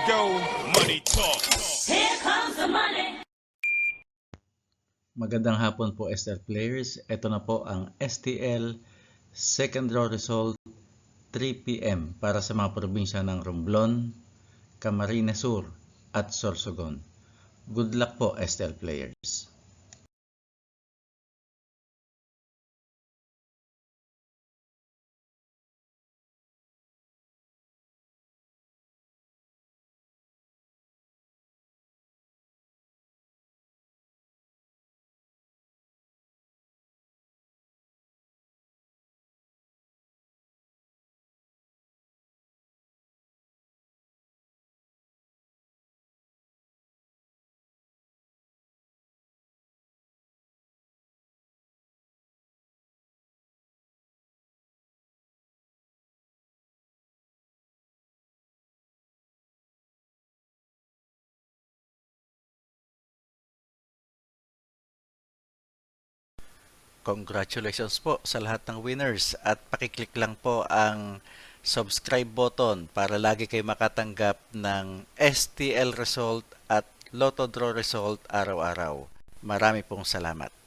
go, money talk. Here comes the money. Magandang hapon po, STL players. Ito na po ang STL second draw result 3 p.m. para sa mga probinsya ng Romblon, Camarines Sur at Sorsogon. Good luck po, STL players. Congratulations po sa lahat ng winners at pakiclick lang po ang subscribe button para lagi kayo makatanggap ng STL result at Lotto Draw result araw-araw. Marami pong salamat.